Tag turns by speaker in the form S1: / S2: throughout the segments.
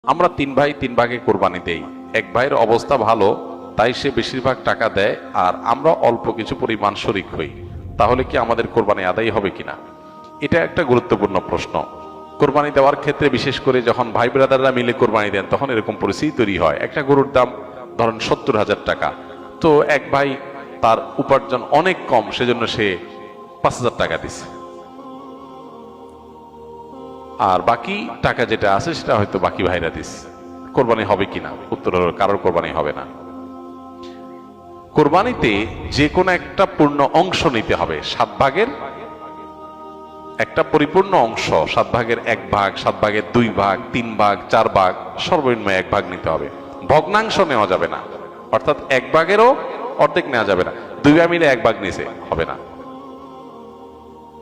S1: আমরা তিন ভাই তিন ভাগে কোরবানি দেই। এক ভাইয়ের অবস্থা ভালো, তাই সে বেশিরভাগ টাকা দেয় আর আমরা অল্প কিছু পরিমাণ শরিক হই। তাহলে কি আমাদের কোরবানি আদায় হবে কিনা? এটা একটা গুরুত্বপূর্ণ প্রশ্ন। কোরবানি দেওয়ার ক্ষেত্রে বিশেষ করে যখন ভাই ব্রাদাররা মিলে কোরবানি দেন তখন এরকম পরিস্থিতি তৈরি হয়। একটা গরুর দাম ধরেন 70,000 টাকা, তো এক ভাই তার উপার্জন অনেক কম, সেজন্য সে 5,000 টাকা দিছে, আর বাকি টাকা যেটা আছে সেটা হয়তো বাকি ভাইরা দিস। কোরবানি হবে কিনা? উত্তর হলো কারোর কোরবানি হবে না। কোরবানিতে যে কোনো একটা পূর্ণ অংশ নিতে হবে। 7 ভাগের একটা পরিপূর্ণ অংশ, 7 ভাগের 1 ভাগ, 7 ভাগের 2 ভাগ, 3 ভাগ, 4 ভাগ, সর্বনিম্ন 1 ভাগ নিতে হবে। ভগ্নাংশ নেওয়া যাবে না, অর্থাৎ 1 ভাগেরও অর্ধেক নেওয়া যাবে না। 2 ভাগ মিলে 1 ভাগ নিছে হবে না,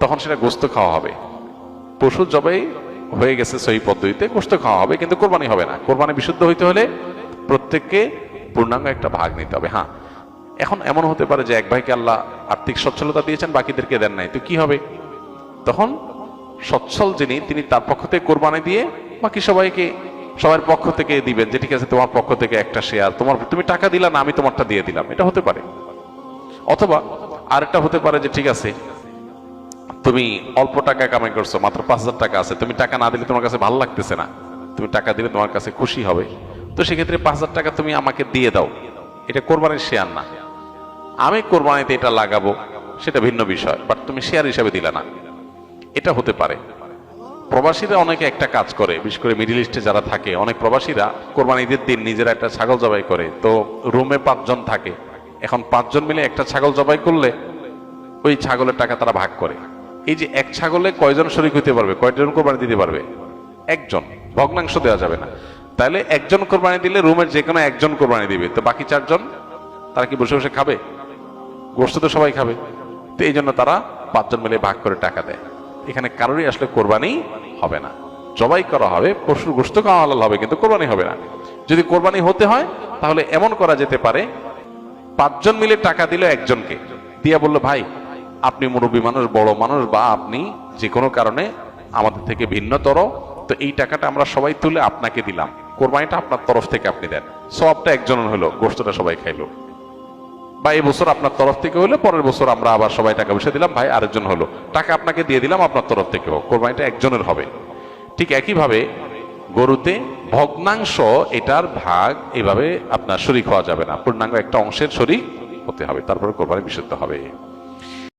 S1: তখন সেটা গোস্ত খাওয়া হবে। পশু জবাই হয়ে গেছে সহি পদ্ধতিতে, গোস্ত খাওয়া হবে, কিন্তু কোরবানি হবে না। কোরবানি বিশুদ্ধ হইতে হলে প্রত্যেককে পূর্ণাঙ্গ একটা ভাগ নিতে হবে। হ্যাঁ, এখন এমন হতে পারে যে এক ভাইকে আল্লাহ আর্থিক সচ্ছলতা দিয়েছেন, বাকিদেরকে দেন নাই, তো কি হবে? তখন সচ্ছল যিনি, তিনি তার পক্ষ থেকে কোরবানি দিয়ে বাকি সবার পক্ষ থেকে দিবেন, যে ঠিক আছে তোমার পক্ষ থেকে একটা শেয়ার, তুমি টাকা দিলা না, আমি তোমারটা দিয়ে দিলাম, এটা হতে পারে। অথবা আরেকটা হতে পারে যে ঠিক আছে তুমি অল্প টাকা কামাই করছো, মাত্র 5,000 টাকা আছে, তুমি টাকা না দিলে তোমার কাছে ভালো লাগতেছে না, তুমি টাকা দিলে তোমার কাছে খুশি হবে, তো সেক্ষেত্রে 5,000 টাকা তুমি আমাকে দিয়ে দাও। এটা কোরবানির শেয়ার না। আমি কোরবানিতে এটা লাগাবো সেটা ভিন্ন বিষয়, বাট তুমি শেয়ার হিসাবে দিলে না, এটা হতে পারে। প্রবাসীরা অনেকে একটা কাজ করে, বিশেষ করে মিডিল ইস্টে যারা থাকে, অনেক প্রবাসীরা কোরবানি ঈদের দিন নিজেরা একটা ছাগল জবাই করে। তো রুমে 5 জন থাকে, এখন 5 জন মিলে একটা ছাগল জবাই করলে ওই ছাগলের টাকা তারা ভাগ করে। এই যে এক ছাগলে কয়জন শরীক হইতে পারবে, কয়জন কোরবানি দিতে পারবে? একজন। ভগ্নাংশ দেওয়া যাবে না। তাহলে একজন কোরবানি দিলে রুমের যে কোনো একজন কোরবানি দিবে, তো বাকি 4 জন তারা কি বসে বসে খাবে? গোস্ত তো সবাই খাবে। তো এই জন্য তারা 5 জন মিলে ভাগ করে টাকা দেয়। এখানে কারোরই আসলে কোরবানি হবে না, জবাই করা হবে, পশুর গোস্ত খাওয়া হালাল হবে, কিন্তু কোরবানি হবে না। যদি কোরবানি হতে হয় তাহলে এমন করা যেতে পারে, 5 জন মিলে টাকা দিল একজনকে, দিয়া বললো ভাই আপনি মুরব্বী মানুষ, বড় মানুষ, বা আপনি যে কোনো কারণে আমাদের থেকে ভিন্নতর, তো এই টাকাটা আমরা সবাই তুলে আপনাকে দিলাম, কোরবানিটা আপনার তরফ থেকে আপনি দেন, সবটা একজনের হলো, গোস্তটা সবাই খাইলো। বা এই বছর আপনার তরফ থেকে হলো, পরের বছর আমরা আবার সবাই টাকা পয়সা দিলাম, ভাই আরেকজন হলো, টাকা আপনাকে দিয়ে দিলাম আপনার তরফ থেকে হোক, কোরবানিটা একজনের হবে। ঠিক একইভাবে গরুতে ভগ্নাংশ, এটার ভাগ এভাবে আপনার শরীক হওয়া যাবে না, পূর্ণাঙ্গ একটা অংশের শরীক হতে হবে, তারপরে কোরবানি বিশুদ্ধ হবে।